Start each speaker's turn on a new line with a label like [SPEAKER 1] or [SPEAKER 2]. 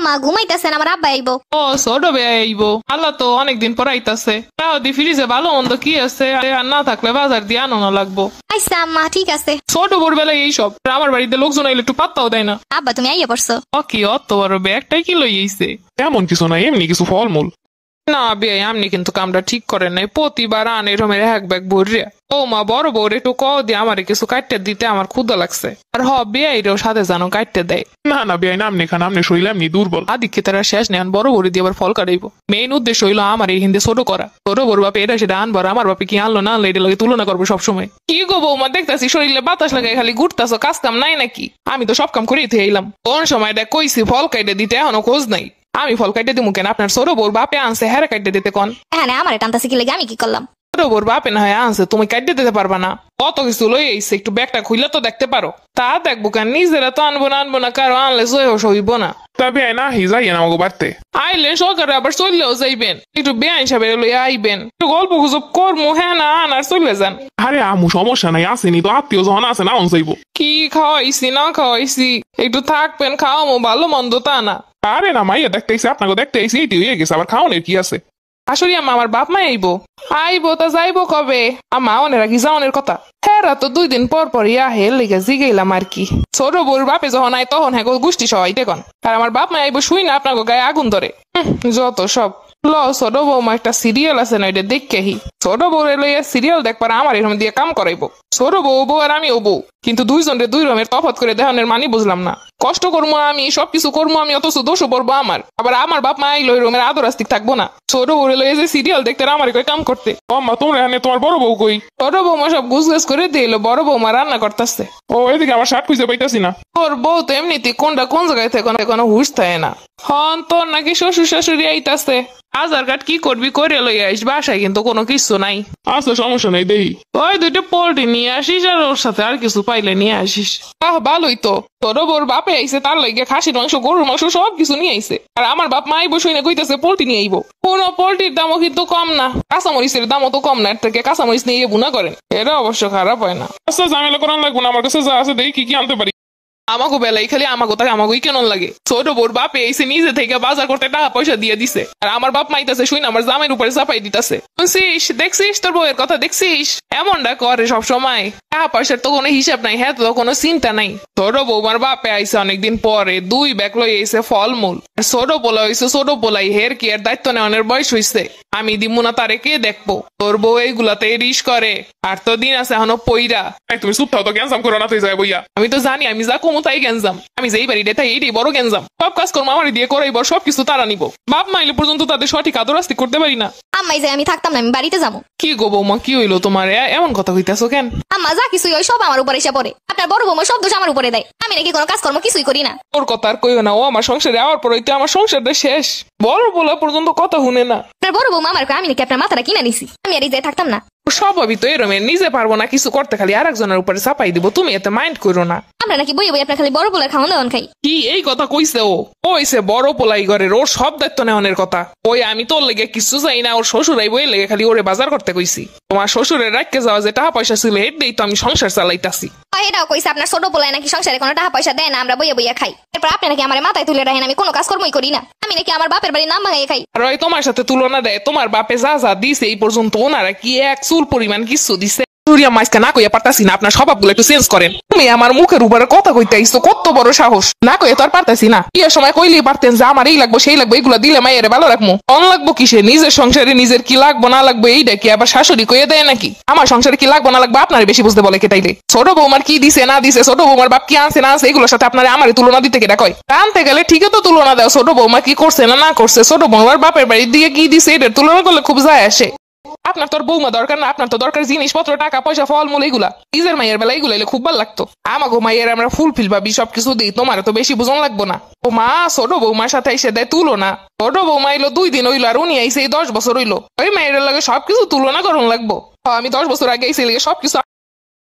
[SPEAKER 1] মা ঘুমাইতেছেন, আমার আব্বা আইবো।
[SPEAKER 2] ও ছোট বে আইবো, আল্লাহ তো অনেকদিন পর আইতাছে। তাও দি ফ্রিজে ভালো মন্দ কি আছে, আর না থাকলে বাজার দিয়ে আনো লাগবো।
[SPEAKER 1] আচ্ছা আম্মা ঠিক আছে।
[SPEAKER 2] ছোট ভোরবেলায় এইসব, আমার বাড়িতে লোকজন আইলে একটু পাত্তাও দেয় না।
[SPEAKER 1] আব্বা তুমি আইয়া পড়ছো?
[SPEAKER 2] ও কি অত বড় ব্যাগটাই কি লই আইছে?
[SPEAKER 3] এমন কিছু না, এমনি কিছু ফলমূল।
[SPEAKER 2] না বিয়ে আপনি কিন্তু কামটা ঠিক করেন নাই, প্রতিবার আন এরমের এক ব্যাগ ভরিয়া। ও মা বড় বউর একটু দিয়ে আমার কিছু কাটতে দিতে, আমার ক্ষুদা লাগছে। আর বিয়েও সাথে জানো কাটতে দেয়।
[SPEAKER 3] না না বিয়াই নামনি খান, আপনি শরীর এমনি দুর্বল।
[SPEAKER 2] আদিক্ষে তারা শেষ নেন, বড় বড়ি দিয়ে আবার ফল কাটাইবো। মেইন উদ্দেশ্য হইলো আমার এই হিন্দে ছোট করা। ছোট বড় বাপে এটা সেটা আনবার, আমার বাপে কি আনলো না আনলো এটা লাগে তুলনা করবো সবসময়। কি গো বৌমা দেখতেছি শরীরে বাতাস লাগাই খালি ঘুরতাছো, কাজ কাম নাই নাকি? আমি তো সব কাম করেই থেকে এলাম। কোন সময় দেখ কইছি ফল কাইটে দিতে, এখনো খোঁজ নাই। আমি ফল কাইটে দিমু কেন? আপনার ছোট বউর বাপে আনছে, হ্যাঁ কাইটে দিতে কোন?
[SPEAKER 1] হ্যাঁ আমার টানতাছি কি লাগে, আমি কি করলাম?
[SPEAKER 2] ছোট বউর বাপে না হয় আনছে, তুমি কাইটে দিতে পারবা না? কত কিছু লই আইছে, একটু ব্যাগটা খুললে তো দেখতে পারো। তা দেখবো কেন? নিজেরা তো আনবো না, কারো আনলে সইব না।
[SPEAKER 3] তা বিয়াই না যাই না আমাকে বাড়তে।
[SPEAKER 2] আইলে সরকারে আবার চললেও যাইবেন, একটু বেআইন হিসাবে লই আইবেন, একটু গল্প গুজব করবো, হ্যাঁ না আনার চলে যান।
[SPEAKER 3] আরে আমু সমস্যা নাই, আসেনি তো আত্মীয় যখন আছে না যাইবো।
[SPEAKER 2] কি খাওয়াইছি না খাওয়াইছি, একটু থাকবেন, খাওয়ামো ভালো মন্দ তা না।
[SPEAKER 3] আরে না মাইয়া দেখতে আইসি, আপনাকে দেখতে আইসি, এইটি হয়ে গেছে, আবার খাওয়ানোর কি আছে?
[SPEAKER 2] আসলে আমার বাপ মা আইবো তা যাইবো কবে? আমা অনেরা কি যাওয়ানের কথা। হ্যাঁ তো 2 দিন পর পরই আহে, লেগে জিগাইলাম আর কি। ছোট বউর বাপে যখন আয় তখন হ্যাঁ গোষ্ঠী সবাই দেখুন, আর আমার বাপ মা আইবো শুই না আপনার গায়ে আগুন ধরে। যত সব। ল ছোট বৌমা একটা সিরিয়াল আছে না, এটা দেখেহি। ছোট বউরে লইয়া সিরিয়াল দেখবার আমার এরকম দিয়ে কাম করাইবো। ছোট বউ আর আমি ও বউ, কিন্তু দুইজনের 2 রকমের তফাৎ করে দেখানোর মানে বুঝলাম না। কষ্ট করবো আমি, সবকিছু করবো আমি, অথচ দোষও পড়বো আমার। আবার আমার বাপ মা আইলো এরকমের আদর আস্তিক থাকবো না। ছোট বউরে লইয়া যে সিরিয়াল দেখতে আমার কই কাম করতে।
[SPEAKER 3] আম্মা তোমরা এখানে তোমার বড় বউ কই?
[SPEAKER 2] ছোট বৌমা সব গুজগাছ করে দিল, বড় বৌমা রান্না করতেছে।
[SPEAKER 3] ও এদিকে আমার শার্ট খুঁজে পাইতাছি না।
[SPEAKER 2] ওর বউ তো এমনিতে কোনটা কোন জায়গায় থেকে কোনো হুশ থাকে না। হন তোর নাকি শ্বশুর শাশুড়ি আইতাছে, আধার কার্ড কি করবি করে লই আইস, বাসায় কিন্তু কোনো কিছু নাই।
[SPEAKER 3] আচ্ছা সমস্যা নাই, দেই
[SPEAKER 2] ওই 2টা পোল্ট্রি নিয়ে আসিস, আর ওর সাথে আর কিছু পাইলে নিয়ে আসিস। ভালোই তো, তোর বোর বাপে আইসে, তার লাগে খাসির মাংস, গরুর মাংস সব কিছু নিয়ে আইসে। আর আমার বাপ মা আইবো শুনে কইতেছে পোল্ট্রি নিয়ে আইবো। কোনো পোল্ট্রির দামও কিন্তু কম না, কাঁচামরিচের দামও তো কম না, এর থেকে কাঁচামরিচ নিয়ে বুনা করেন, এটা অবশ্য খারাপ হয় না।
[SPEAKER 3] আচ্ছা ঝামেলা করান লাগবো না, আমার কাছে যা আছে দেই কি কি আনতে পারি।
[SPEAKER 2] আমাকে বেলাই খালি আমাকে তাই আমাকেই কেন লাগে। ছোট বোর বাপে এসে নিজে থেকে বাজার করতে টাকা পয়সা দিয়ে দিছে, আর আমার বাপ মাইতাছে শুই না আমার জামের উপরে চাপাই দিতেছে। শুনছিস, দেখছিস তোর বউয়ের কথা দেখছিস, এমনটা করে সব সময়। টাকা পয়সার তো কোনো হিসাব নাই, হ্যাঁ তো কোনো চিন্তা নাই। ছোট বৌমার বাপে আইসে অনেকদিন পরে, 2 ব্যাগ লই আইসে ফলমূল। আর ছোট পোলা হইছে, ছোট পোলাই হের কি আর দায়িত্ব নেওয়ার বয়স হইছে। আমি দিমু না তারে কে দেখবো? তোর বউ এইগুলাতে রিস করে, আর তো দিন আছে এখনো পইরা।
[SPEAKER 3] তুমি চুপ থাও তো, গ্যাঞ্জাম করো না, তুই যাই বইয়া।
[SPEAKER 2] আমি তো জানি আমি যা কমু তাই গ্যাঞ্জাম, আমি যেই বাড়ি তাই এইটাই বড় গ্যাঞ্জাম। সব কাজ কর্ম আমার দিয়ে করাইব, সবকিছু তারা নিব। বাপ মাইলে পর্যন্ত তাদের সঠিক আদর আস্তি করতে পারি না।
[SPEAKER 1] আম্মাই যে আমি থাকতাম না, আমি বাড়িতে যাবো।
[SPEAKER 2] কি গো বৌমা, কি হইলো তোমার? এমন কথা কইতাছো কেন?
[SPEAKER 1] আম্মা যা কিছুই ওই সব আমার উপরে এসে পড়ে, আপনার বড় বৌমা সব দোষ আমার উপরে দেয়। আমি নাকি কোনো কাজকর্ম কিছুই করি না।
[SPEAKER 2] ওর কথা আর কইও না, ও আমার সংসারে আওয়ার পর হইতে আমার সংসারটা শেষ। বড় বলা পর্যন্ত কথা শুনে না।
[SPEAKER 1] আপনার বড় বৌমা আমার আমি নাকি আপনার মাথাটা কিনা নিছি, আমি আর এই যে থাকতাম না।
[SPEAKER 2] স্বভাবই তো এরমের, নিজে পারবো না কিছু করতে, খালি আরেকজনের উপরে চাপাই দিব। তুমি এতে মাইন্ড করো না।
[SPEAKER 1] আমরা নাকি বই আপনার খালি বড় পোলার খাওয়ান দাওয়ান খাই।
[SPEAKER 2] কি এই কথা কইছে ও? ওইসে বড় পোলাই ঘরের, ওর সব দায়িত্ব নেওয়ানের কথা। ওই আমি তোর লেগে কিছু চাই না, ওর শ্বশুরাই বই লেগে খালি ওরে বাজার করতে কইছি। তোমার শ্বশুরের রাখতে যাওয়া যে টাকা পয়সা ছিল, এটাই তো আমি সংসার চালাইতাছি।
[SPEAKER 1] এটাও কইছে আপনার ছোট পোলায় নাকি সংসারে কোনো টাকা পয়সা দেয় না, আমরা বইয়া খাই। এরপর আপনি নাকি আমার মাথায় তুলে রাখেন আমি কোনো কাজকর্মই করি না, আমি নাকি আমার বাপের বাড়ির নাম ভাঙাই খাই।
[SPEAKER 2] আর ওই তোমার সাথে তুলনা দেয়, তোমার বাপে যা যা দিছে এই পর্যন্ত ওনারা কি এক চুল পরিমাণ কিছু দিছে? মাইজকে না কইয়া পারতাছি না, আপনার স্বভাবগুলো একটু চেঞ্জ করেন। তুমি আমার মুখের উপরে কথা কইতে আইছো, কত বড় সাহস! না কইয়া তো আর পারতাছি না। বিয়ের সময় কইলেই পারতেন যে আমার এই লাগবো সেই লাগবো, এগুলো দিলে মাইয়ারে ভালো রাখবো। অন লাগবো কিসে? নিজের সংসারে নিজের কি লাগবো না লাগবো এইটা কি আবার শাশুড়ি কইয়া দেয় নাকি? আমার সংসারে কি লাগবো না লাগবো আপনার বেশি বুঝতে বলে কেটাইলে। ছোট বৌমার কি দিছে না দিছে, ছোট বৌমার বাপ কি আনছে না আছে, এগুলোর সাথে আপনার আমার তুলনা দিতে কেটা কয়? আনতে গেলে ঠিকই তো তুলনা দেও, ছোট বৌমা কি করছে না না করছে, ছোট বৌমার বাপের বাড়ির দিকে কি দিছে এটার তুলনা করলে খুব যায় আসে। আপনার তোর বৌমা দরকার না, আপনার তো দরকার জিনিসপত্র, টাকা পয়সা, ফলমূল, এগুলা। নিজের মায়ের বেলা এগুলো এলে খুব ভালো লাগতো। আমাকে মায়ের আমরা ফুলফিল ভাবি সবকিছু দিই, তোমার তো বেশি বুঝন লাগবো না। ও মা ছোট বৌমার সাথে এসে দেয় তুলনা। ছোট বৌমা এলো 2 দিন হইলো, আর উনি আইসে 10 বছর হইলো। ওই মায়ের লাগে সবকিছু তুলনা করুন লাগবো। আমি 10 বছর আগে এসে সবকিছু